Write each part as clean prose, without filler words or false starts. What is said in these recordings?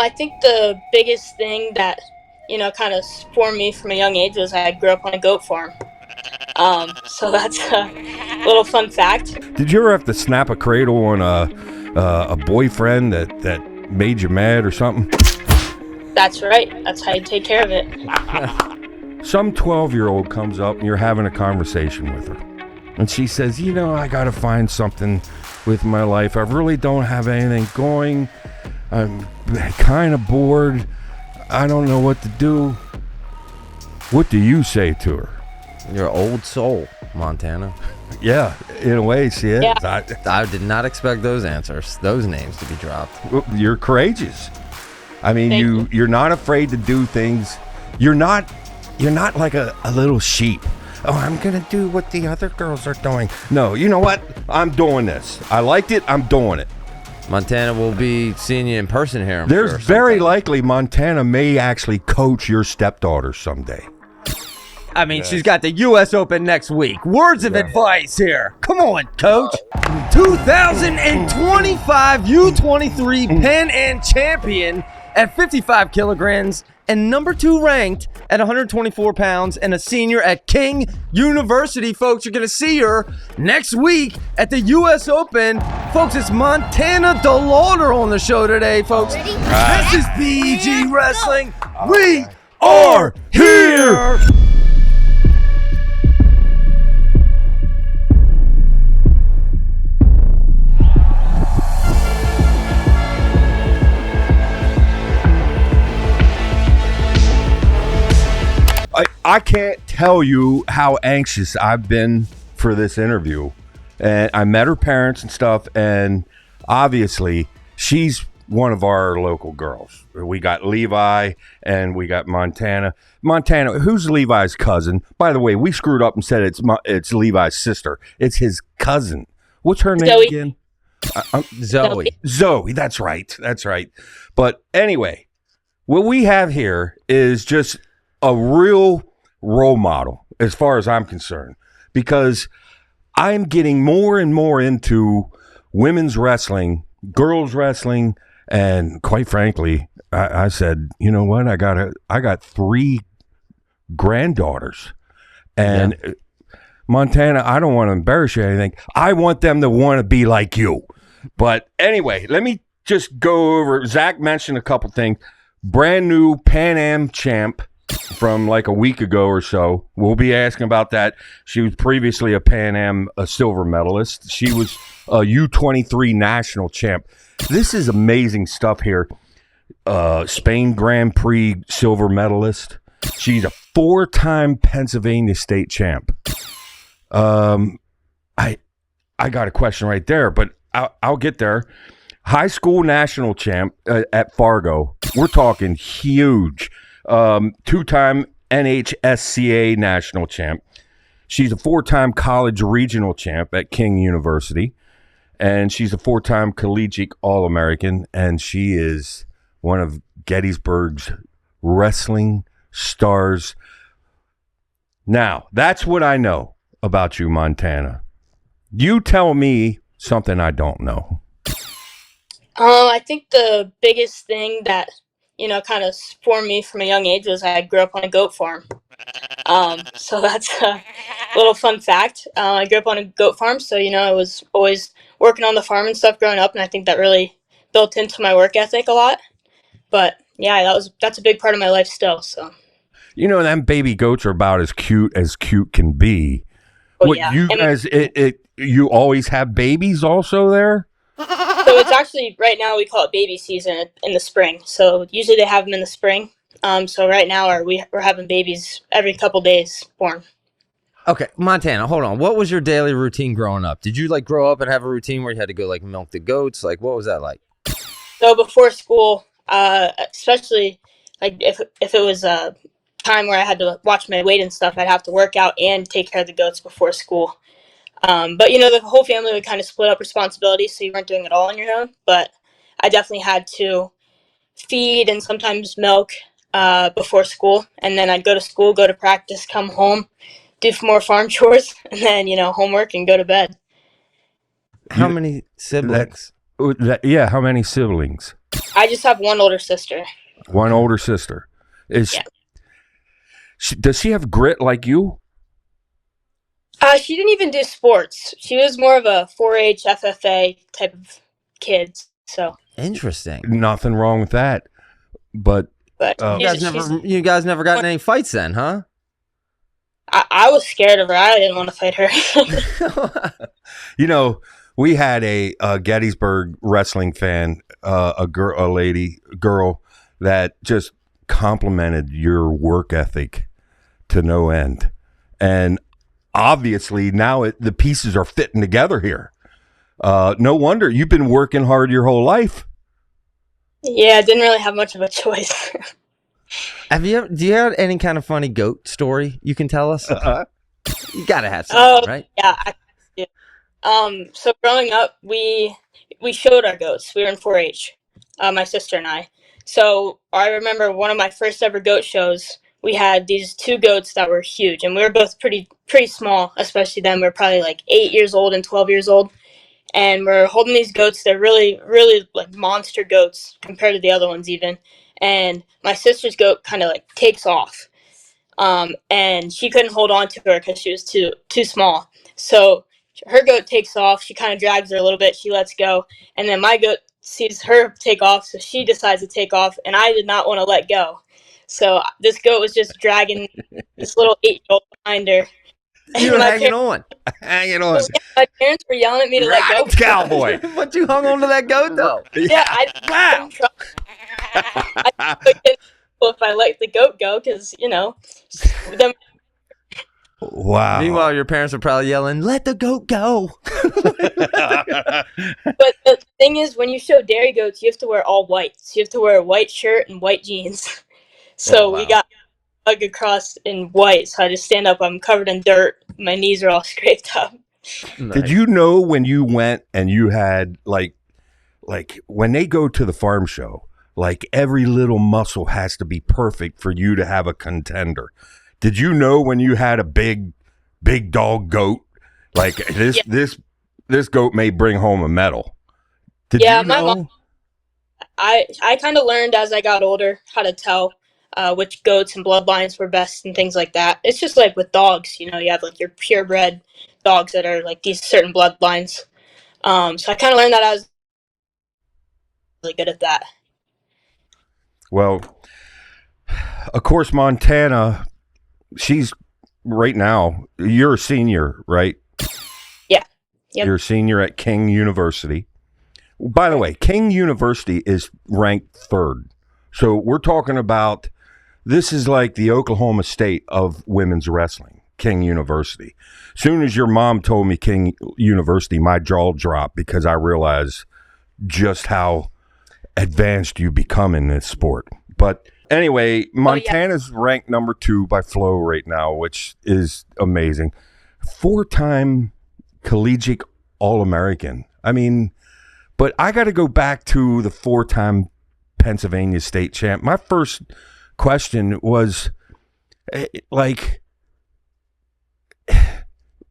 I think the biggest thing that, kind of formed me from a young age was I grew up on a goat farm. So that's a little fun fact. Did you ever have to snap a cradle on a boyfriend that made you mad or something? That's right. That's how you take care of it. Some 12-year-old comes up and you're having a conversation with her. And she says, I got to find something with my life. I really don't have anything going. I'm kind of bored. I don't know what to do. What do you say to her? You're an old soul, Montana. Yeah, in a way, she is. Yeah. I did not expect those answers, those names to be dropped. You're courageous. I mean, you're not afraid to do things. You're not like a little sheep. Oh, I'm going to do what the other girls are doing. No, you know what? I'm doing this. I liked it. I'm doing it. Montana will be seeing you in person here. There's very likely Montana may actually coach your stepdaughter someday. I mean, she's got the U.S. Open next week. Words of advice here. Come on, coach. 2025 U23 Pan Am champion at 55 kilograms and number 2 ranked at 124 pounds and a senior at King University. Folks, you're going to see her next week at the U.S. Open. Folks, it's Montana DeLawder on the show today, folks. This is BEG Wrestling. We are here. I can't tell you how anxious I've been for this interview. And I met her parents and stuff, and obviously she's one of our local girls. We got Levi and we got Montana. Montana, who's Levi's cousin? By the way, we screwed up and said it's Levi's sister. It's his cousin. What's her name again? Zoe. Zoe, that's right. But anyway, what we have here is just a real role model as far as I'm concerned, because I'm getting more and more into women's wrestling, girls wrestling, and quite frankly, I said, you know what? I got 3 granddaughters, and Montana, I don't want to embarrass you or anything. I want them to want to be like you. But anyway, let me just go over. Zach mentioned a couple things. Brand new Pan Am champ from like a week ago or so. We'll be asking about that. She was previously a Pan Am silver medalist. She was a U23 national champ. This is amazing stuff here. Spain Grand Prix silver medalist. She's a 4-time Pennsylvania state champ. I got a question right there, but I'll get there. High school national champ at Fargo. We're talking huge. 2-time NHSCA national champ. She's a 4-time college regional champ at King University, and she's a 4-time collegiate All-American, and she is one of Gettysburg's wrestling stars. Now, that's what I know about you, Montana. You tell me something I don't know. I think the biggest thing that kind of formed me from a young age was I grew up on a goat farm. So that's a little fun fact. I grew up on a goat farm, so I was always working on the farm and stuff growing up, and I think that really built into my work ethic a lot. But yeah, that's a big part of my life still. So them baby goats are about as cute can be. Oh, yeah. You guys, you always have babies also there? So it's actually, right now we call it baby season in the spring. So usually they have them in the spring. So right now we're having babies every couple days born. Okay, Montana, hold on. What was your daily routine growing up? Did you grow up and have a routine where you had to go milk the goats? What was that like? So before school, especially if it was a time where I had to watch my weight and stuff, I'd have to work out and take care of the goats before school. But the whole family would kind of split up responsibilities, so you weren't doing it all on your own. But I definitely had to feed and sometimes milk before school, and then I'd go to school, go to practice, come home, do more farm chores, and then homework and go to bed. How many siblings? How many siblings? I just have one older sister. One older sister. Yeah. Does she have grit like you? She didn't even do sports. She was more of a 4-H FFA type of kid. So, Interesting. Nothing wrong with that. But but You guys never got in any fights then, huh? I was scared of her. I didn't want to fight her. you know, we had a Gettysburg wrestling fan, a girl that just complimented your work ethic to no end, and obviously now the pieces are fitting together here. No wonder you've been working hard your whole life. Yeah, I didn't really have much of a choice. Do you have any kind of funny goat story you can tell us? You gotta have something, right? Yeah. So growing up, we showed our goats. We were in 4-H, my sister and I. So I remember one of my first ever goat shows. We had these two goats that were huge, and we were both pretty small, especially then. We were probably like 8 years old and 12 years old, and we're holding these goats. They're really, really like monster goats compared to the other ones even. And my sister's goat kind of like takes off, and she couldn't hold on to her because she was too small. So her goat takes off. She kind of drags her a little bit. She lets go, and then my goat sees her take off, so she decides to take off, and I did not want to let go. So this goat was just dragging this little 8-year-old behind her. You were hanging on. Hanging on. My parents were yelling at me to let go. Cowboy. But you hung on to that goat, though. Yeah, I didn't if I let the goat go, because then. Wow. Meanwhile, your parents are probably yelling, "Let the goat go." But the thing is, when you show dairy goats, you have to wear all white. So you have to wear a white shirt and white jeans. So we got dug across in white. So I just stand up. I'm covered in dirt. My knees are all scraped up. Nice. Did you know when you went and you had like when they go to the farm show, like every little muscle has to be perfect for you to have a contender? Did you know when you had a big dog goat, like this goat may bring home a medal? Did you know? My mom. I kind of learned as I got older how to tell which goats and bloodlines were best and things like that. It's just like with dogs, you have like your purebred dogs that are like these certain bloodlines. So I kind of learned that I was really good at that. Well, of course, Montana. She's right now. You're a senior, right? Yeah. Yep. You're a senior at King University. By the way, King University is ranked 3rd. So we're talking about this is like the Oklahoma State of women's wrestling, King University. Soon as your mom told me King University, my jaw dropped because I realized just how advanced you become in this sport. But anyway, Montana's ranked number 2 by Flow right now, which is amazing. 4-time collegiate All-American. I mean, but I got to go back to the 4-time Pennsylvania state champ. My first question was, like,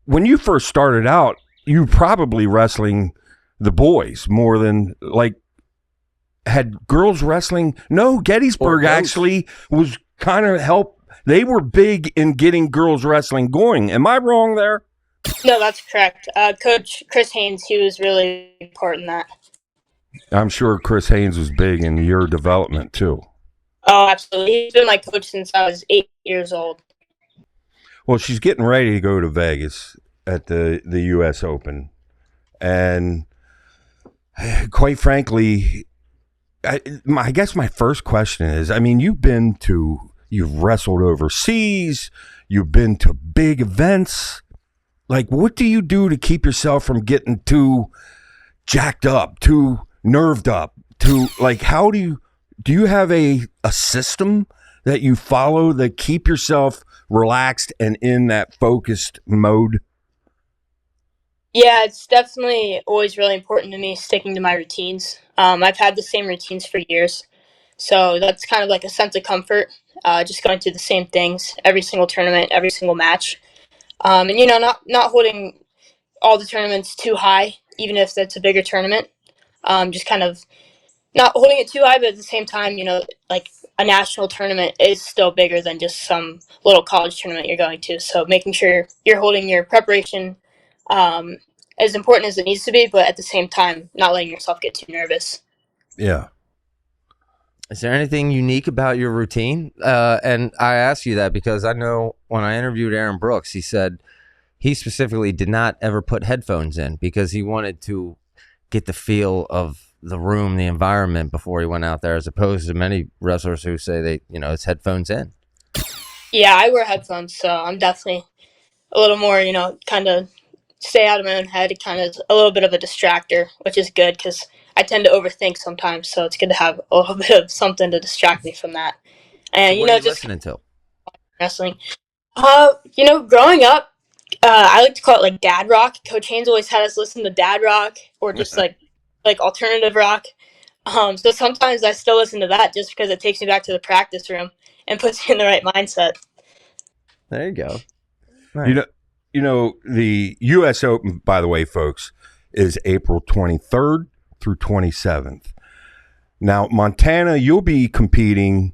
when you first started out, you were probably wrestling the boys more than, like, had girls wrestling? No, Gettysburg actually was kind of they were big in getting girls wrestling going. Am I wrong there? No, that's correct. Coach Chris Haynes, he was really important in that. I'm sure Chris Haynes was big in your development too. Oh, absolutely. He's been my coach since I was 8 years old. Well, she's getting ready to go to Vegas at the U.S. Open. And quite frankly, I guess my first question is, I mean, you've wrestled overseas, you've been to big events. Like, what do you do to keep yourself from getting too jacked up, too nerved up, like, how do you have a system that you follow that keep yourself relaxed and in that focused mode? Yeah, it's definitely always really important to me sticking to my routines. I've had the same routines for years, so that's kind of like a sense of comfort, just going through the same things every single tournament, every single match, and not holding all the tournaments too high, even if that's a bigger tournament. Just kind of not holding it too high, but at the same time, like a national tournament is still bigger than just some little college tournament you're going to. So making sure you're holding your preparation as important as it needs to be, but at the same time, not letting yourself get too nervous. Yeah. Is there anything unique about your routine? And I ask you that because I know when I interviewed Aaron Brooks, he said he specifically did not ever put headphones in because he wanted to get the feel of the room, the environment before he went out there, as opposed to many wrestlers who say it's headphones in. Yeah, I wear headphones, so I'm definitely a little more, kind of stay out of my own head, kind of a little bit of a distractor, which is good because I tend to overthink sometimes, so it's good to have a little bit of something to distract me from that. And, So what are you just listening to? wrestling. Growing up, I like to call it like dad rock. Coach Haynes always had us listen to dad rock or just like alternative rock. So sometimes I still listen to that just because it takes me back to the practice room and puts me in the right mindset. There you go. Nice. The U.S. Open, by the way, folks, is April 23rd through 27th. Now, Montana, you'll be competing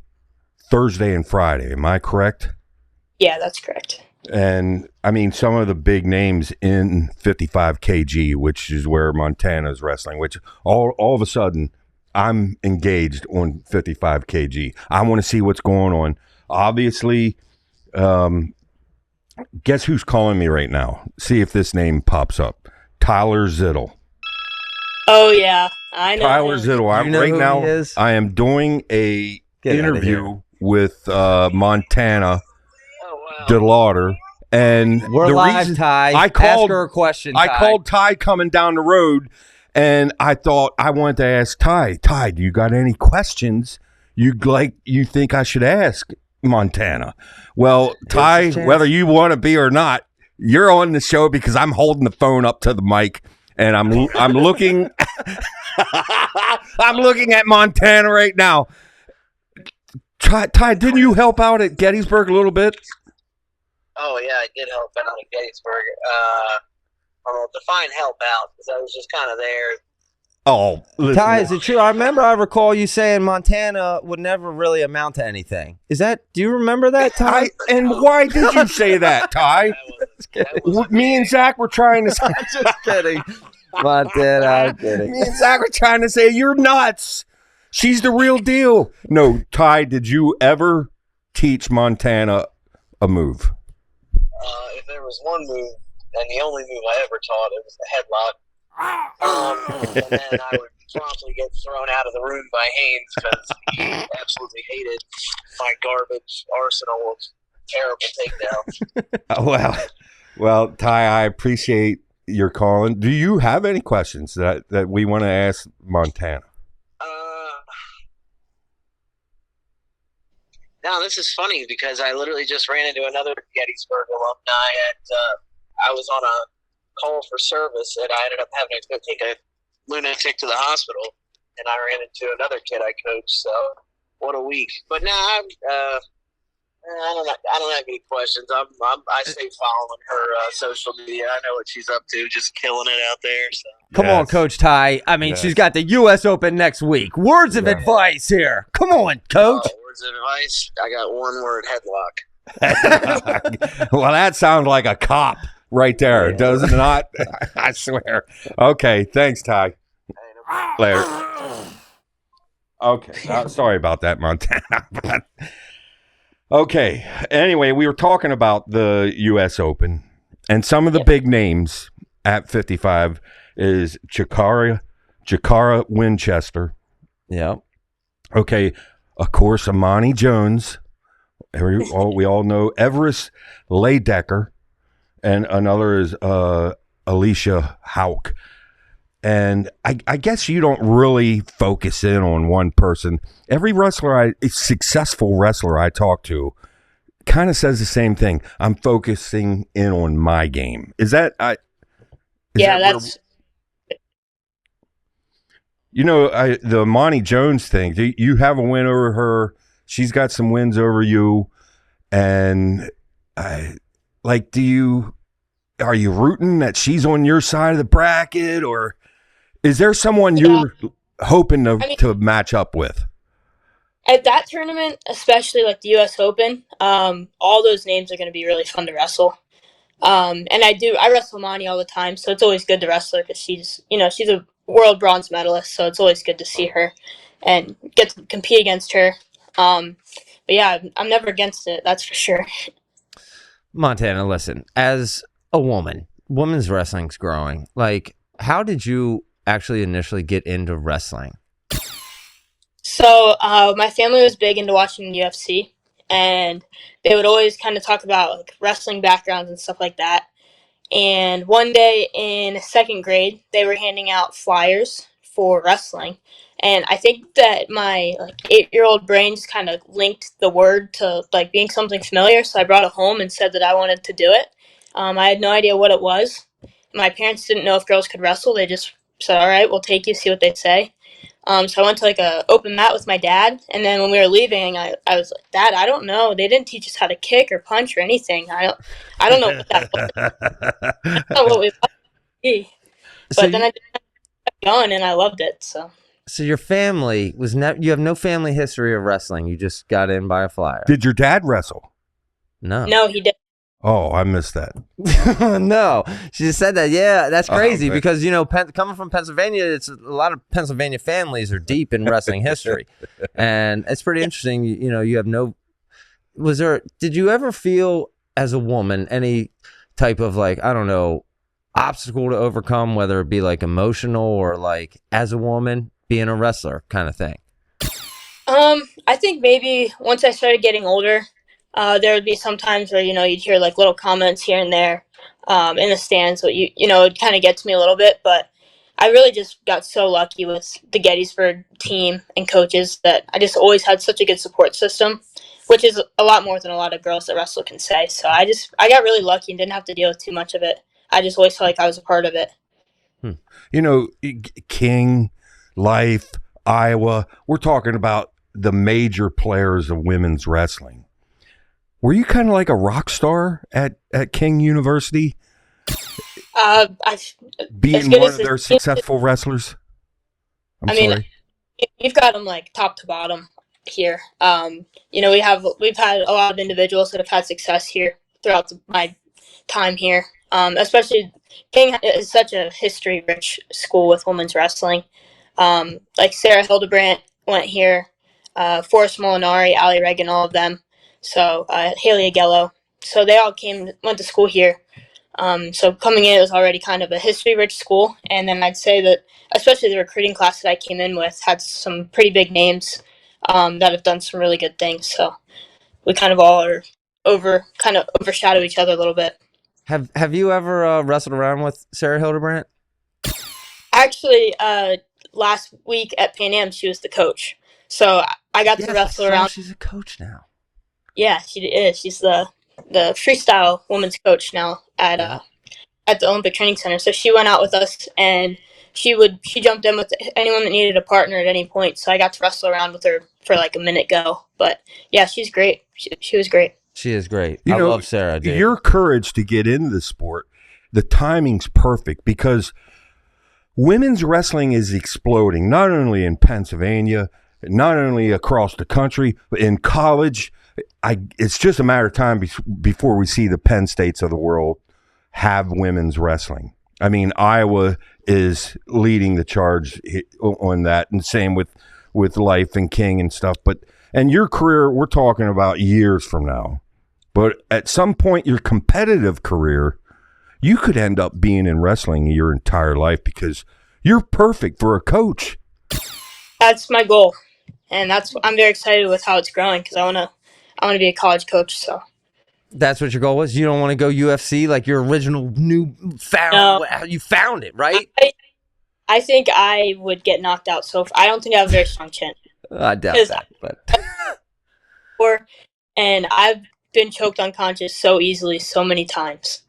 Thursday and Friday. Am I correct? Yeah, that's correct. And I mean, some of the big names in 55 kg, which is where Montana's wrestling, which all of a sudden I'm engaged on 55 kg. I want to see what's going on. Obviously, guess who's calling me right now? See if this name pops up. Tyler Zittel. Oh, yeah. I know. Tyler Zittel. I am doing a interview with Montana DeLawder. And we're live, Ty. Ask her a question, Ty. I called Ty coming down the road, and I thought I wanted to ask Ty, do you got any questions you think I should ask Montana? Well, Ty, whether you want to be or not, you're on the show because I'm holding the phone up to the mic, and I'm looking I'm looking at Montana right now. Ty, didn't you help out at Gettysburg a little bit? Oh, yeah, I did help out in Gettysburg. Define help out, because I was just kind of there. Oh, listen. Ty, is it true? I recall you saying Montana would never really amount to anything. Do you remember that, Ty? And why did you say that, Ty? Me and Zach were trying to say. I'm just kidding. Montana, I'm kidding. Me and Zach were trying to say, you're nuts. She's the real deal. No, Ty, did you ever teach Montana a move? If there was one move, and the only move I ever taught, it was the headlock. And then I would promptly get thrown out of the room by Haynes because he absolutely hated my garbage arsenal of terrible takedowns. Well, Ty, I appreciate your calling. Do you have any questions that we want to ask Montana? No, this is funny because I literally just ran into another Gettysburg alumni I was on a call for service and I ended up having to go take a lunatic to the hospital and I ran into another kid I coached, so what a week. But now I don't have any questions. I stay following her social media. I know what she's up to, just killing it out there. So. Come on, Coach Ty. I mean, she's got the U.S. Open next week. Words of advice here. Come on, Coach. Words of advice. I got one word: headlock. Well, that sounds like a cop right there, does it not? I swear. Okay, thanks, Ty. Later. Okay, sorry about that, Montana. Okay. Anyway, we were talking about the U.S. Open, and some of the big names at 55 is Jakara Winchester. Yeah. Okay. Of course, Amani Jones. We all know Everest Laydecker, and another is Alicia Hauk. And I guess you don't really focus in on one person. Every successful wrestler I talk to kind of says the same thing. I'm focusing in on my game. That's the Monty Jones thing. You have a win over her. She's got some wins over you. And are you rooting that she's on your side of the bracket, or is there someone you're hoping I mean, to match up with? at that tournament, especially like the U.S. Open, all those names are going to be really fun to wrestle. And I wrestle Monty all the time, so it's always good to wrestle her because she's a world bronze medalist, so it's always good to see her and get to compete against her. But yeah, I'm never against it, that's for sure. Montana, listen, as a woman, women's wrestling's growing. Like, how did you actually initially get into wrestling? So my family was big into watching UFC, and they would always kind of talk about like wrestling backgrounds and stuff like that. And one day in second grade, they were handing out flyers for wrestling. And I think that my like 8-year-old brain just kind of linked the word to like being something familiar. So I brought it home and said that I wanted to do it. I had no idea what it was. My parents didn't know if girls could wrestle. They just said, "All right, we'll take you, see what they'd say." So I went to like a open mat with my dad, and then when we were leaving, I was like, "Dad, I don't know. They didn't teach us how to kick or punch or anything. I don't know what that was. That's not what we wanted to be." So But then I just kept going, and I loved it. So your family was you have no family history of wrestling. You just got in by a flyer. Did your dad wrestle? No, he did. Oh, I missed that. No, she just said that. Yeah, that's crazy okay. because, coming from Pennsylvania, it's a lot of Pennsylvania families are deep in wrestling history. And it's pretty interesting. You have did you ever feel as a woman any type of like, I don't know, obstacle to overcome, whether it be like emotional or like as a woman being a wrestler kind of thing? I think maybe once I started getting older, there would be some times where you'd hear like little comments here and there in the stands, so it kind of gets me a little bit. But I really just got so lucky with the Gettysburg team and coaches that I just always had such a good support system, which is a lot more than a lot of girls that wrestle can say. So I got really lucky and didn't have to deal with too much of it. I just always felt like I was a part of it. King, Life, Iowa, we're talking about the major players of women's wrestling. Were you kind of like a rock star at King University? Being one of their successful wrestlers? I'm sorry. We've got them like top to bottom here. We've had a lot of individuals that have had success here throughout my time here. Especially King is such a history-rich school with women's wrestling. Like Sarah Hildebrandt went here, Forrest Molinari, Ali Reagan, all of them. So Haley Agello. So they all went to school here. So coming in, it was already kind of a history-rich school. And then I'd say that especially the recruiting class that I came in with had some pretty big names that have done some really good things. So we kind of all are overshadow each other a little bit. Have you ever wrestled around with Sarah Hildebrandt? Actually, last week at Pan Am, she was the coach. So I got to wrestle around. She's a coach now. Yeah, she is. She's the freestyle women's coach now at the Olympic Training Center. So she went out with us, and she jumped in with anyone that needed a partner at any point. So I got to wrestle around with her for like a minute go. But yeah, she's great. She was great. She is great. I love Sarah, dude. Your courage to get into the sport, the timing's perfect because women's wrestling is exploding, not only in Pennsylvania, not only across the country, but in college. It's just a matter of time before we see the Penn States of the world have women's wrestling. I mean, Iowa is leading the charge on that, and same with Life and King and stuff. And your career, we're talking about years from now. But at some point, your competitive career, you could end up being in wrestling your entire life because you're perfect for a coach. That's my goal, and I'm very excited with how it's growing because I want to be a college coach. So that's what your goal was. You don't want to go UFC like your original you found it, right? I think I would get knocked out. So I don't think I have a very strong chin. I doubt that, but and I've been choked unconscious so easily, so many times.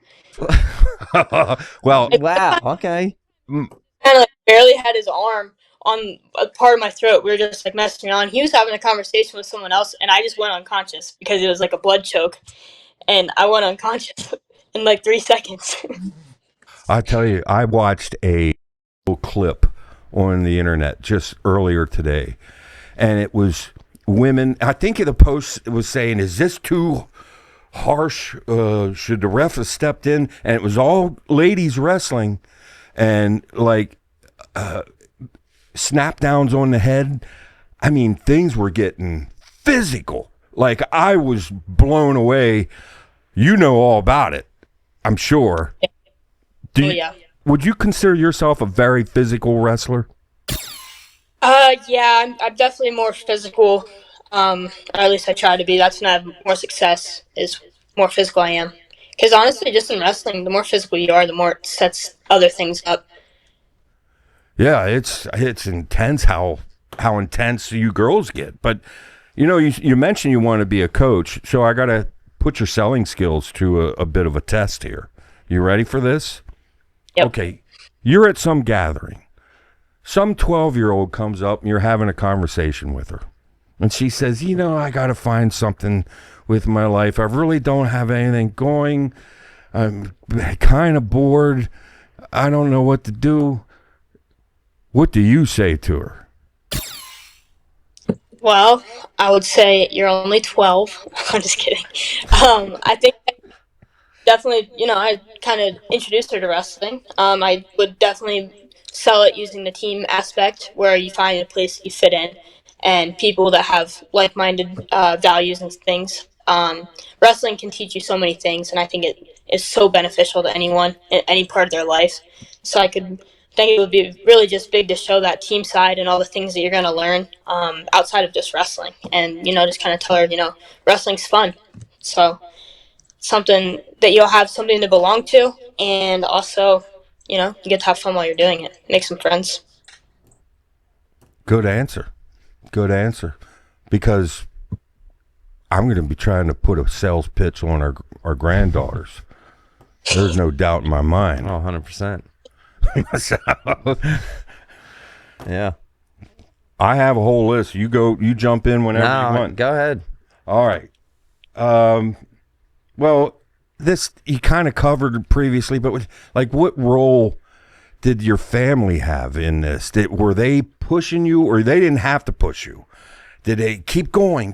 Well, wow, okay. Kind of like barely had his arm on a part of my throat. We were just like messing around. He was having a conversation with someone else, and I just went unconscious because it was like a blood choke, and I went unconscious in like 3 seconds. I tell you, I watched a clip on the internet just earlier today, and it was women. I think the post was saying, "Is this too harsh? Should the ref have stepped in?" And it was all ladies wrestling, and like snap downs on the head. I mean, things were getting physical. Like, I was blown away. You know all about it, I'm sure. Yeah. Would you consider yourself a very physical wrestler? Yeah, I'm definitely more physical. Or at least I try to be. That's when I have more success, is more physical I am. Because honestly, just in wrestling, the more physical you are, the more it sets other things up. Yeah, it's intense how intense you girls get. But you know, you mentioned you want to be a coach, so I got to put your selling skills to a bit of a test here. You ready for this? Yep. Okay, you're at some gathering. Some 12-year-old comes up and you're having a conversation with her. And she says, "You know, I got to find something with my life. I really don't have anything going. I'm kind of bored. I don't know what to do." What do you say to her? Well, I would say you're only 12. I'm just kidding. I think definitely, I kind of introduced her to wrestling. I would definitely sell it using the team aspect, where you find a place you fit in and people that have like-minded values and things. Wrestling can teach you so many things, and I think it is so beneficial to anyone in any part of their life. So I think it would be really just big to show that team side and all the things that you're going to learn outside of just wrestling. And, just kind of tell her, wrestling's fun. So something that you'll have something to belong to, and also, you get to have fun while you're doing it. Make some friends. Good answer. Good answer. Because I'm going to be trying to put a sales pitch on our granddaughters. There's no doubt in my mind. Oh, 100%. So, yeah. I have a whole list. You jump in whenever you want. Go ahead. All right. Well, this you kind of covered previously, but what role did your family have in this? Were they pushing you, or they didn't have to push you? Did they keep going?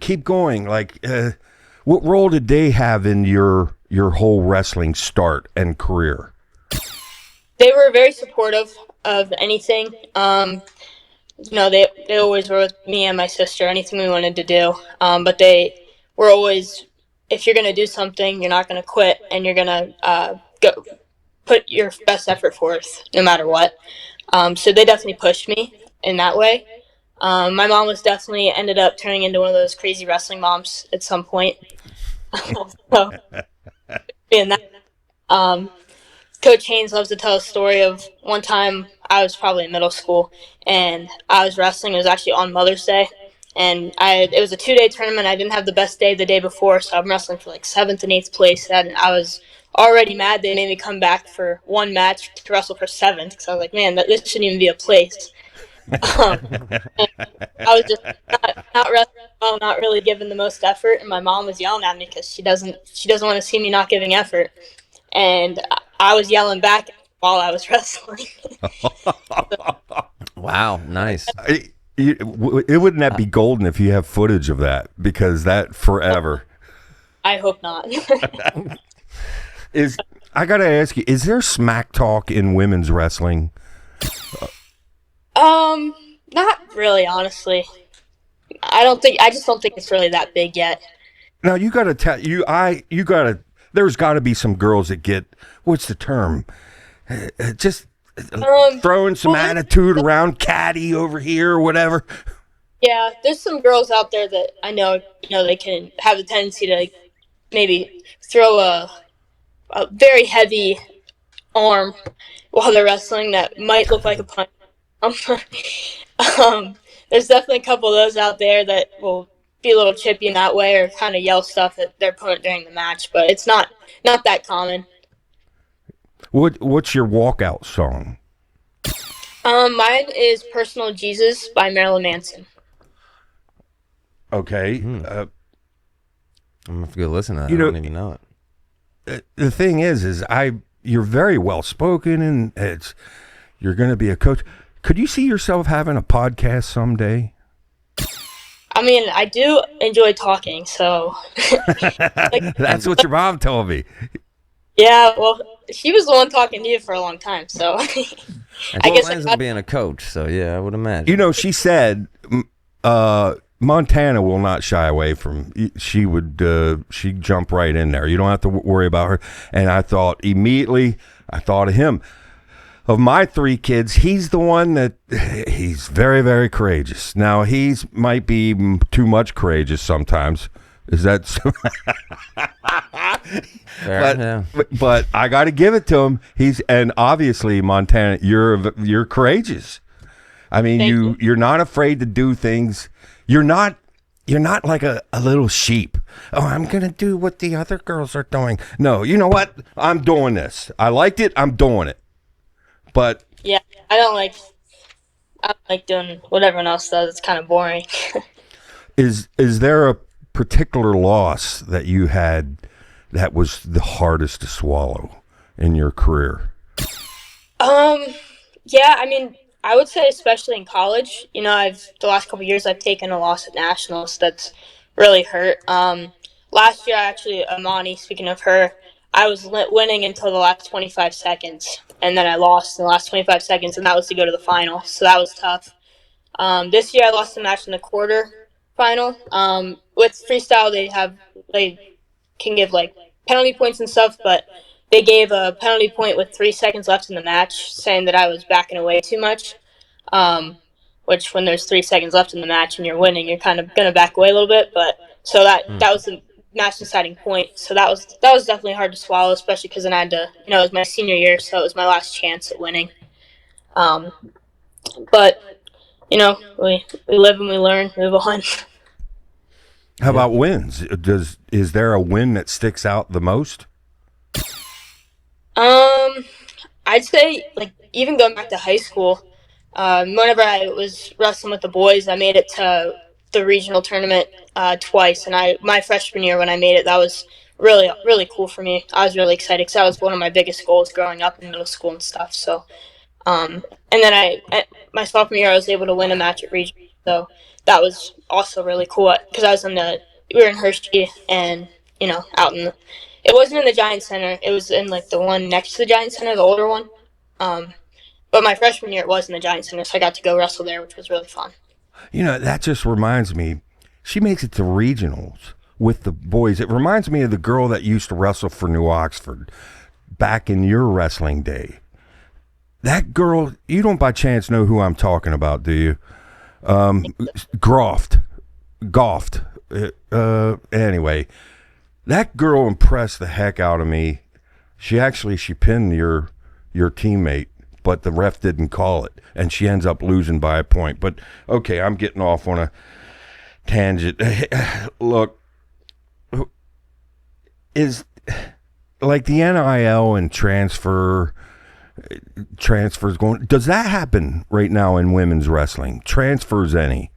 Like, what role did they have in your whole wrestling start and career? They were very supportive of anything. They always were with me and my sister, anything we wanted to do. But they were always, if you're going to do something, you're not going to quit, and you're going to go put your best effort forth no matter what. So they definitely pushed me in that way. My mom was definitely ended up turning into one of those crazy wrestling moms at some point. So, being that, Coach Haynes loves to tell a story of one time I was probably in middle school and I was wrestling. It was actually on Mother's Day, and it was a 2-day tournament. I didn't have the best day the day before, so I'm wrestling for like 7th and 8th place, and I was already mad they made me come back for one match to wrestle for 7th, because I was like, man, this shouldn't even be a place. I was just not wrestling well, not really giving the most effort, and my mom was yelling at me because she doesn't want to see me not giving effort, and I was yelling back while I was wrestling. Wow, nice. It wouldn't that be golden if you have footage of that, because that forever. I hope not. I gotta ask you, is there smack talk in women's wrestling? Not really, honestly. I just don't think it's really that big yet. Now you gotta there's gotta be some girls that get, what's the term? Just throwing some attitude around, catty over here or whatever. Yeah, there's some girls out there that I know, they can have a tendency to maybe throw a very heavy arm while they're wrestling that might look like a punch. There's definitely a couple of those out there that will be a little chippy in that way, or kind of yell stuff at their opponent during the match, but it's not that common. What's your walkout song? Mine is "Personal Jesus" by Marilyn Manson. Okay. I'm gonna have to go listen to that. I don't even know it. The thing is you're very well spoken, and you're going to be a coach. Could you see yourself having a podcast someday? I mean, I do enjoy talking, so That's what your mom told me. yeah. Well, she was the one talking to you for a long time, so And I she guess plans on being a coach, so yeah, I would imagine. You know, she said Montana will not shy away from. She'd jump right in there. You don't have to worry about her. And I thought of him. Of my 3 kids, he's the one that he's very, very courageous. Now, might be too much courageous sometimes. Is that Fair, but I got to give it to him. And obviously, Montana, you're courageous. I mean, you're not afraid to do things. You're not like a little sheep. Oh, I'm going to do what the other girls are doing. No, you know what? I'm doing this. I liked it. I'm doing it. But yeah, I don't like doing what everyone else does. It's kind of boring. is there a particular loss that you had that was the hardest to swallow in your career? Yeah, I mean, I would say especially in college. You know, the last couple of years I've taken a loss at nationals that's really hurt. Last year actually, Amani. Speaking of her, I was winning until the last 25 seconds, and then I lost in the last 25 seconds, and that was to go to the final. So that was tough. This year I lost the match in the quarter final. With freestyle, they can give like penalty points and stuff, but they gave a penalty point with 3 seconds left in the match, saying that I was backing away too much. Which when there's 3 seconds left in the match and you're winning, you're kind of gonna back away a little bit. But so that was the match deciding point. So that was definitely hard to swallow, especially because then I had to, it was my senior year, so it was my last chance at winning. But we live and we learn, move on. How about wins? Is there a win that sticks out the most? I'd say like even going back to high school, whenever I was wrestling with the boys, I made it to the regional tournament twice, and my freshman year when I made it, that was really really cool for me. I was really excited because that was one of my biggest goals growing up in middle school and stuff. So, and then my sophomore year, I was able to win a match at regional, so that was also really cool because I was we were in Hershey, and it wasn't in the Giant Center. It was in like the one next to the Giant Center, the older one. But my freshman year, it was in the Giant Center, so I got to go wrestle there, which was really fun. That just reminds me. She makes it to regionals with the boys. It reminds me of the girl that used to wrestle for New Oxford back in your wrestling day. That girl, you don't by chance know who I'm talking about, do you? Goft. Anyway, that girl impressed the heck out of me. She pinned your teammate, but the ref didn't call it, and she ends up losing by a point. But okay, I'm getting off on a tangent. Look, is like the NIL and transfers going? Does that happen right now in women's wrestling? Transfers any?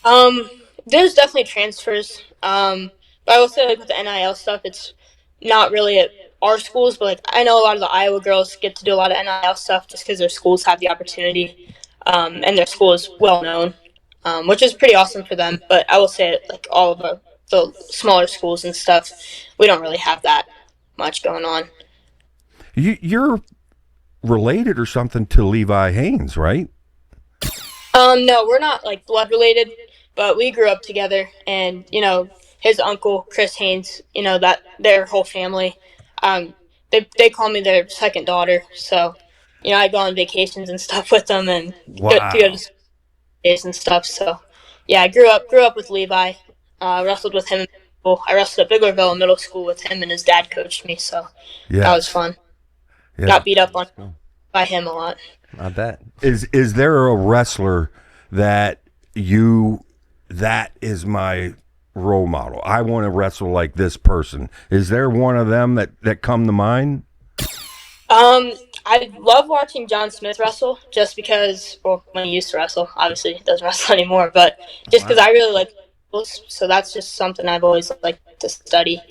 There's definitely transfers. But I will say like with the NIL stuff, it's not really at our schools, but like I know a lot of the Iowa girls get to do a lot of NIL stuff just because their schools have the opportunity, and their school is well known, which is pretty awesome for them. But I will say like all of the smaller schools and stuff, we don't really have that much going on. You're related or something to Levi Haynes, right? No, we're not like blood related, but we grew up together, and his uncle Chris Haynes, that their whole family, they call me their second daughter. So, I go on vacations and stuff with them, and go to days and stuff. So, yeah, I grew up with Levi, wrestled with him in middle school. I wrestled at Biglerville in middle school with him, and his dad coached me. So that was fun. Yeah. Got beat up by him a lot. I bet. Is there a wrestler that is my role model? I want to wrestle like this person. Is there one of them that come to mind? I love watching John Smith wrestle just because, well, when he used to wrestle, obviously he doesn't wrestle anymore, but just because I really like those, so that's just something I've always liked to study.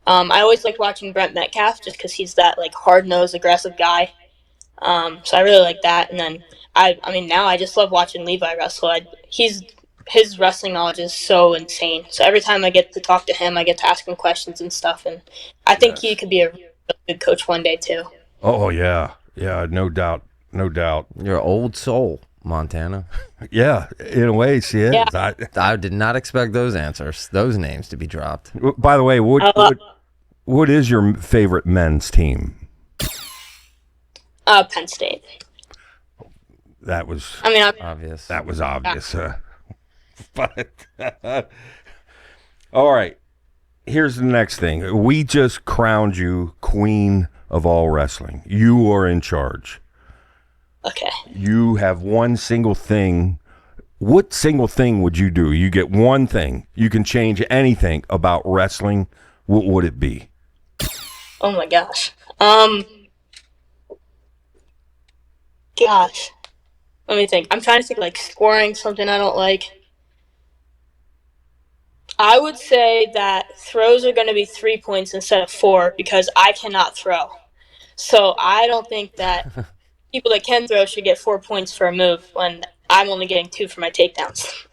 I always liked watching Brent Metcalf just because he's that like hard-nosed, aggressive guy. So I really like that. And then I mean, now I just love watching Levi wrestle. His wrestling knowledge is so insane. So every time I get to talk to him, I get to ask him questions and stuff. And I think he could be a really good coach one day too. Oh yeah, no doubt, no doubt. You're an old soul, Montana. Yeah, in a way, she is. Yeah. I did not expect those answers, those names to be dropped. By the way, what is your favorite men's team? Penn State. That was. I mean, Obvious. That was obvious. But all right, here's the next thing. We just crowned you queen of all wrestling. You are in charge. okay. You have one single thing. What single thing would you do? You get one thing. You can change anything about wrestling. What would it be? Oh my gosh. Gosh. Let me think. I'm trying to think like scoring something I don't like. I would say that throws are going to be 3 points instead of 4 because I cannot throw. So I don't think that people that can throw should get 4 points for a move when I'm only getting 2 for my takedowns.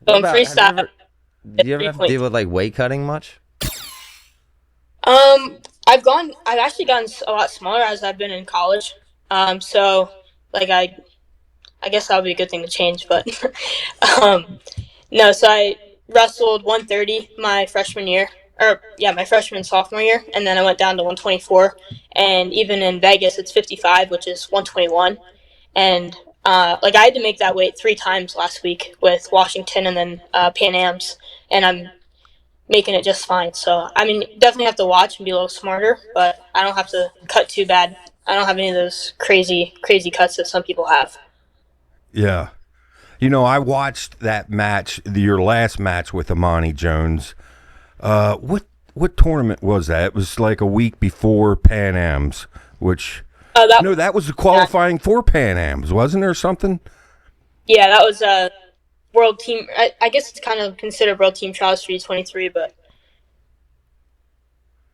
So in freestyle, do you ever have to deal with like weight cutting much? I've actually gotten a lot smaller as I've been in college. So like I guess that would be a good thing to change, but no. So I wrestled 130 my freshman year, my freshman and sophomore year, and then I went down to 124. And even in Vegas, it's 55, which is 121. And like I had to make that weight 3 times last week with Washington and then Pan Am's, and I'm making it just fine. So I mean, definitely have to watch and be a little smarter, but I don't have to cut too bad. I don't have any of those crazy cuts that some people have. Yeah. You know, I watched that match, your last match with Amani Jones. What tournament was that? It was like a week before Pan Am's, which that was the qualifying for Pan Am's, wasn't there something? Yeah, that was a world team. I guess it's kind of considered world team trials for U23, but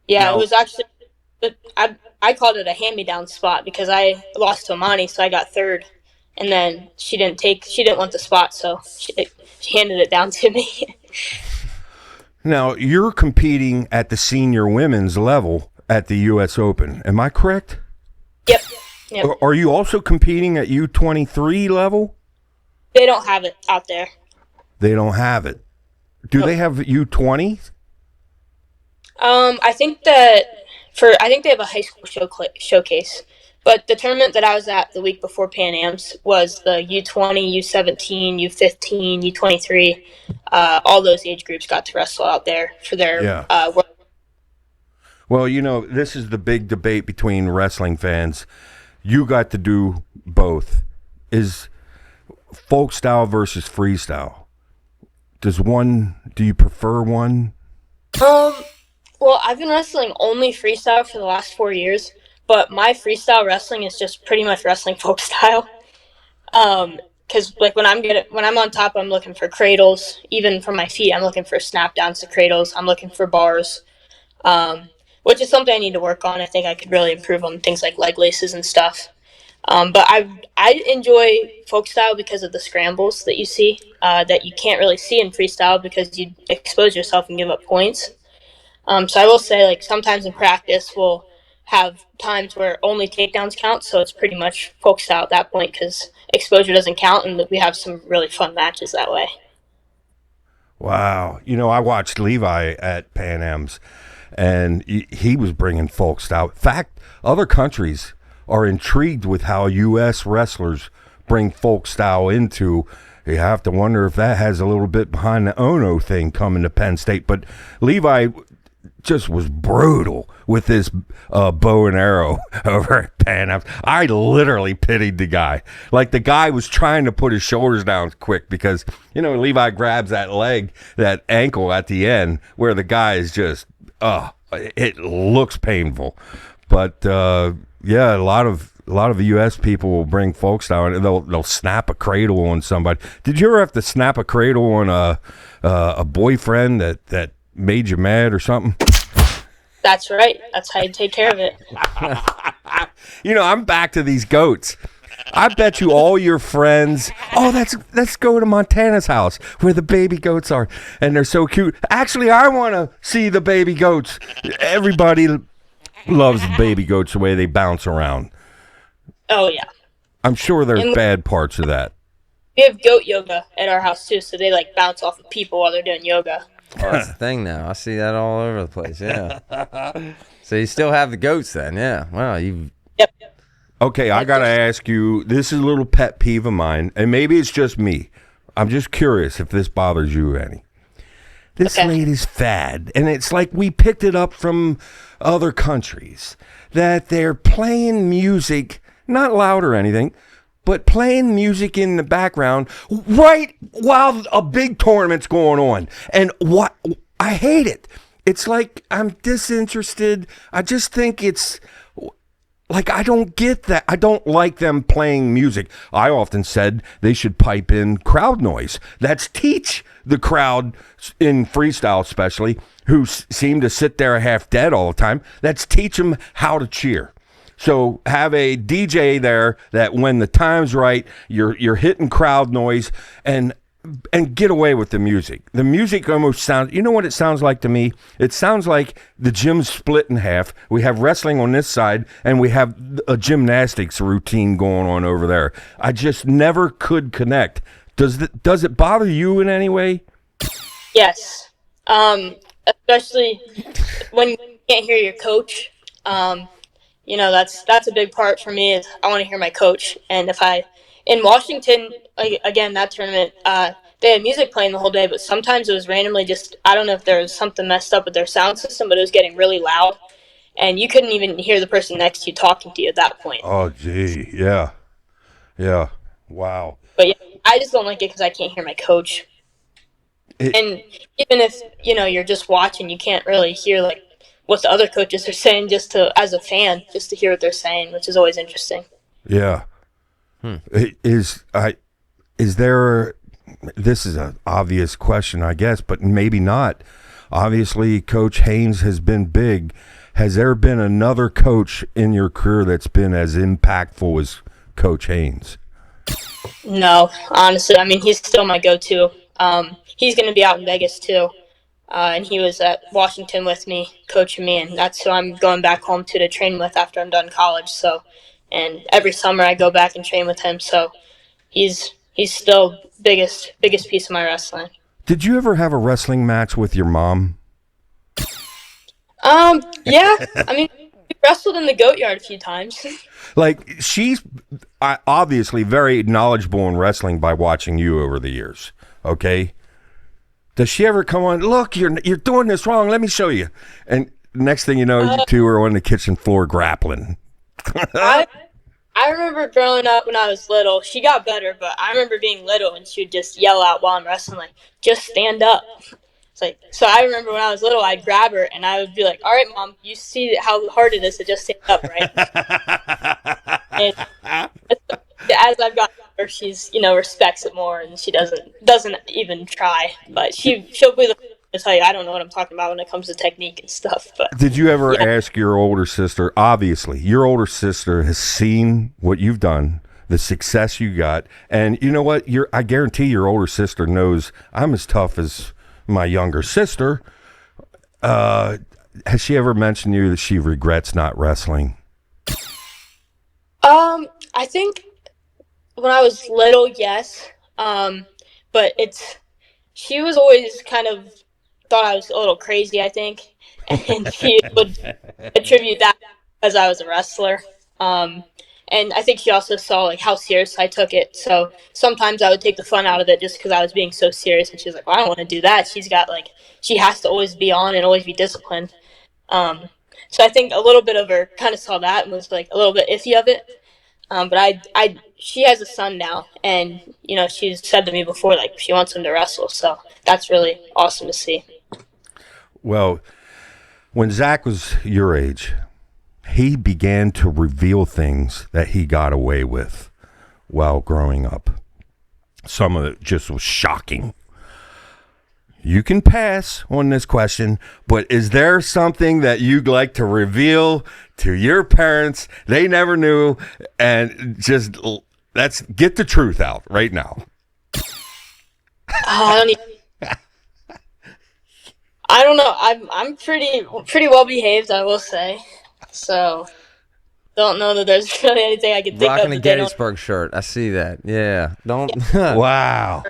yeah, It was actually. I called it a hand-me-down spot because I lost to Amani, so I got 3rd, and then she didn't want the spot, so she handed it down to me. Now, you're competing at the senior women's level at the U.S. Open. Am I correct? Yep. Are you also competing at U23 level? They don't have it out there. They don't have it. Do they have U20? I think they have a high school showcase. But the tournament that I was at the week before Pan Am's was the U20, U17, U15, U23. All those age groups got to wrestle out there for their world. Well, you know, this is the big debate between wrestling fans. You got to do both. Is folk style versus freestyle. Do you prefer one? Well, I've been wrestling only freestyle for the last 4 years, but my freestyle wrestling is just pretty much wrestling folk style. Because like when I'm on top, I'm looking for cradles. Even for my feet, I'm looking for snap downs to cradles. I'm looking for bars, which is something I need to work on. I think I could really improve on things like leg laces and stuff. But I enjoy folk style because of the scrambles that you see that you can't really see in freestyle because you expose yourself and give up points. So I will say, like, sometimes in practice we'll have times where only takedowns count, so it's pretty much folk style at that point because exposure doesn't count, and we have some really fun matches that way. Wow. You know, I watched Levi at Pan Am's, and he was bringing folk style. In fact, other countries are intrigued with how U.S. wrestlers bring folk style into. You have to wonder if that has a little bit behind the Ono thing coming to Penn State. But Levi just was brutal with his bow and arrow over at Pan Am. I literally pitied the guy. Like, the guy was trying to put his shoulders down quick because, you know, Levi grabs that leg, that ankle at the end where the guy is just, it looks painful. But, yeah, a lot of U.S. people will bring folk style and they'll snap a cradle on somebody. Did you ever have to snap a cradle on a boyfriend that made you mad or something? That's right. That's how you take care of it. You know, I'm back to these goats. I bet you all your friends, oh, let's go to Montana's house where the baby goats are, and they're so cute. Actually, I want to see the baby goats. Everybody loves the baby goats, the way they bounce around. Oh yeah. I'm sure there's bad parts of that. We have goat yoga at our house too, so they like bounce off of people while they're doing yoga. Oh, that's the thing now. I see that all over the place. Yeah. So you still have the goats then? Yeah. Wow. You. Yep. Okay, I got to ask you, this is a little pet peeve of mine, and maybe it's just me. I'm just curious if this bothers you any. This lady's fad, and it's like we picked it up from other countries, that they're playing music, not loud or anything, but playing music in the background right while a big tournament's going on. And what I hate it. It's like I'm disinterested. I just think it's like I don't get that. I don't like them playing music. I often said they should pipe in crowd noise. That's teach the crowd in freestyle, especially, who seem to sit there half dead all the time. Let's teach them how to cheer. So have a DJ there that when the time's right, you're hitting crowd noise and get away with the music. The music almost sounds, you know what it sounds like to me? It sounds like the gym's split in half. We have wrestling on this side and we have a gymnastics routine going on over there. I just never could connect. Does it bother you in any way? Yes. Especially when you can't hear your coach. You know, that's a big part for me is I want to hear my coach. And in Washington, again, that tournament, they had music playing the whole day, but sometimes it was randomly just, I don't know if there was something messed up with their sound system, but it was getting really loud. And you couldn't even hear the person next to you talking to you at that point. Oh, gee. Yeah. Yeah. Wow. But yeah, I just don't like it because I can't hear my coach. And even if, you know, you're just watching, you can't really hear, like, what the other coaches are saying as a fan, just to hear what they're saying, which is always interesting. Yeah. Is there, this is an obvious question, I guess, but maybe not. Obviously, Coach Haynes has been big. Has there been another coach in your career that's been as impactful as Coach Haynes? No, honestly. I mean, he's still my go-to. He's going to be out in Vegas, too. And he was at Washington with me, coaching me, and that's who I'm going back home to train with after I'm done college. So, and every summer I go back and train with him. So, he's still biggest piece of my wrestling. Did you ever have a wrestling match with your mom? Yeah. I mean, we wrestled in the goat yard a few times. Like, she's obviously very knowledgeable in wrestling by watching you over the years. Okay. Does she ever come on, look, you're doing this wrong, let me show you. And next thing you know, you two are on the kitchen floor grappling. I remember growing up when I was little. She got better, but I remember being little and she would just yell out while I'm wrestling, like, just stand up. It's like, so I remember when I was little, I'd grab her and I would be like, all right, Mom, you see how hard it is to just stand up, right? And as I've gotten older, she's, you know, respects it more and she doesn't even try. But she'll be the first to tell you, I don't know what I'm talking about when it comes to technique and stuff. But did you ever ask your older sister? Obviously, your older sister has seen what you've done, the success you got, and you know what? I guarantee your older sister knows I'm as tough as my younger sister. Has she ever mentioned to you that she regrets not wrestling? I think when I was little, yes. But she was always kind of thought I was a little crazy, I think. And she would attribute that because I was a wrestler. And I think she also saw like how serious I took it. So sometimes I would take the fun out of it just because I was being so serious. And she was like, well, I don't want to do that. She has to always be on and always be disciplined. So I think a little bit of her kind of saw that and was like a little bit iffy of it. But she has a son now, and you know she's said to me before like she wants him to wrestle. So that's really awesome to see. Well, when Zach was your age, he began to reveal things that he got away with while growing up. Some of it just was shocking. You can pass on this question, but is there something that you'd like to reveal to your parents they never knew and just get the truth out right now. I don't even, I don't know. I'm pretty well behaved, I will say. So don't know that there's really anything I can think Rocking of. a Gettysburg shirt. I see that. Yeah. Don't. Wow.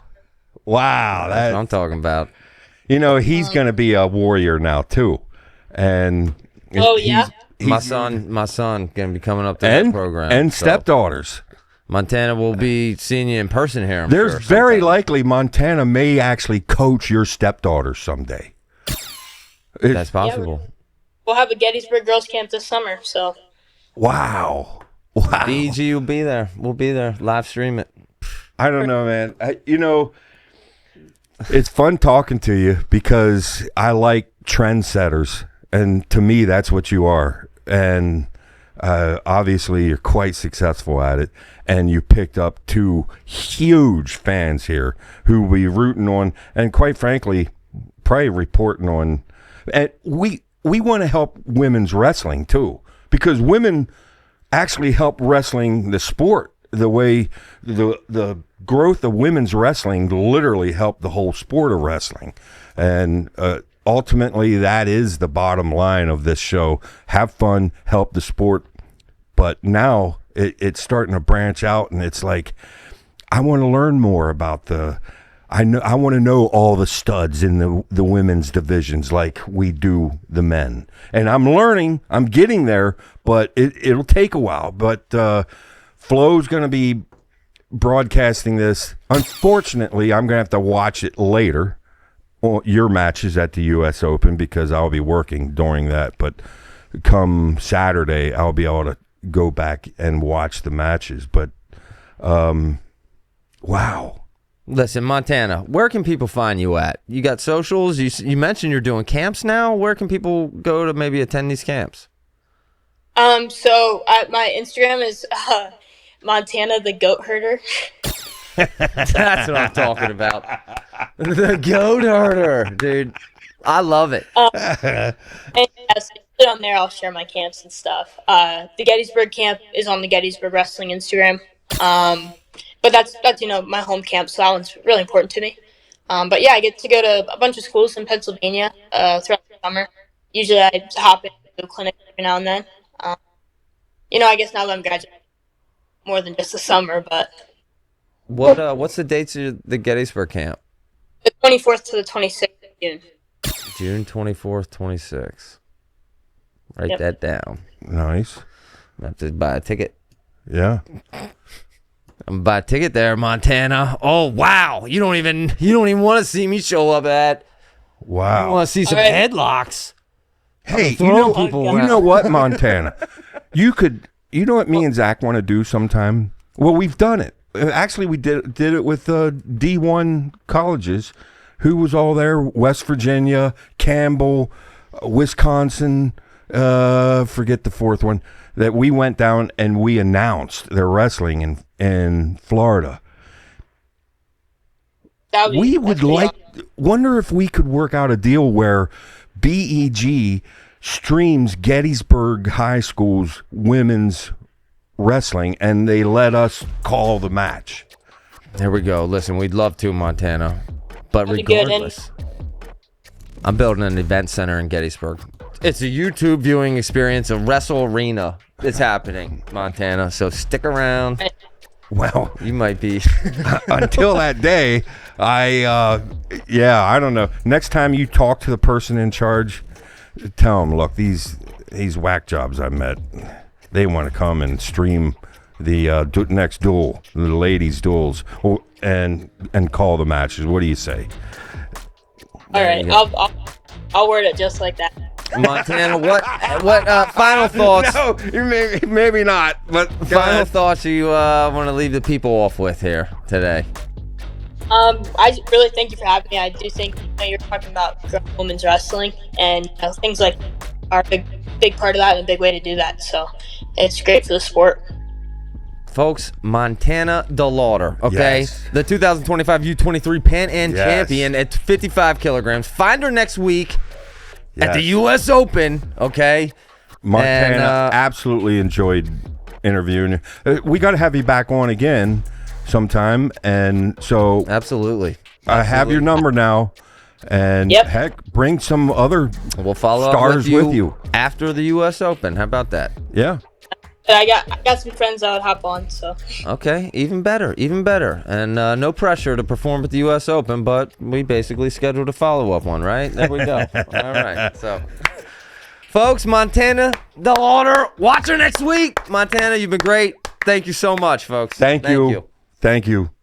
That's what I'm talking about. You know, he's going to be a warrior now too, and yeah. My son going to be coming up to that program. And so stepdaughters. Montana will be seeing you in person here. There's very likely Montana may actually coach your stepdaughter someday. That's possible. Yeah, we'll have a Gettysburg girls camp this summer. So. Wow. BG will be there. We'll be there. Live stream it. I don't know, man. It's fun talking to you because I like trendsetters, and to me, that's what you are. And obviously, you're quite successful at it, and you picked up 2 huge fans here who will be rooting on, and quite frankly, probably reporting on. And we want to help women's wrestling too, because women actually help wrestling the sport. The way the growth of women's wrestling literally helped the whole sport of wrestling. And ultimately, that is the bottom line of this show. Have fun, help the sport. But now it's starting to branch out, and it's like, I want to learn more about I want to know all the studs in the women's divisions like we do the men. And I'm learning. I'm getting there, but it'll take a while. But Flo's going to be broadcasting this. Unfortunately, I'm going to have to watch it later, your matches at the U.S. Open, because I'll be working during that. But come Saturday, I'll be able to go back and watch the matches. But, wow. Listen, Montana, where can people find you at? You got socials? You mentioned you're doing camps now. Where can people go to maybe attend these camps? So my Instagram is Montana the Goat Herder. That's what I'm talking about. The Goat Herder, dude. I love it. And yes, on there I'll share my camps and stuff. The Gettysburg camp is on the Gettysburg Wrestling Instagram. But that's my home camp, so that one's really important to me. But yeah, I get to go to a bunch of schools in Pennsylvania throughout the summer. Usually I hop into a clinic every now and then. I guess now that I'm graduating, more than just the summer, but... What's the dates of the Gettysburg camp? The 24th to the 26th of June. June 24th, 26th. Write that down. Nice. I have to buy a ticket. Yeah. I'm gonna buy a ticket there, Montana. Oh wow! You don't even want to see me show up at. Wow. You want to see some headlocks? Hey, you know what, Montana? You know what me and Zach want to do sometime? Well, we've done it. Actually, we did it with D1 colleges. Who was all there? West Virginia, Campbell, Wisconsin. Forget the fourth one. That we went down and we announced their wrestling in Florida. We would wonder if we could work out a deal where BEG streams Gettysburg High School's women's wrestling and they let us call the match. There we go. Listen, we'd love to, Montana. But regardless, I'm building an event center in Gettysburg. It's a YouTube viewing experience, a wrestle arena. It's happening, Montana. So stick around. Well, you might be. Until that day, I don't know. Next time you talk to the person in charge, tell them, look, these whack jobs I met, they want to come and stream the next duel, the ladies' duels, and call the matches. What do you say? All right, I'll word it just like that. Montana, what final thoughts? No, maybe not. But final thoughts you want to leave the people off with here today? I really thank you for having me. I do think you're talking about women's wrestling, and things like are a big part of that and a big way to do that. So it's great for the sport. Folks, Montana DeLawder, okay? Yes. The 2025 U23 Pan Am champion at 55 kilograms. Find her next week at the U.S. Open, okay? Montana absolutely enjoyed interview. And we got to have you back on again sometime. And so Absolutely. I have your number now. And Yep. heck, bring some other We'll follow up stars with you after the U.S. Open. How about that? Yeah. And I got some friends that would hop on, so. Okay, even better. And no pressure to perform at the U.S. Open, but we basically scheduled a follow-up one, right? There we go. All right, so. Folks, Montana DeLawder, watch her next week. Montana, you've been great. Thank you so much, folks. Thank you. Thank you.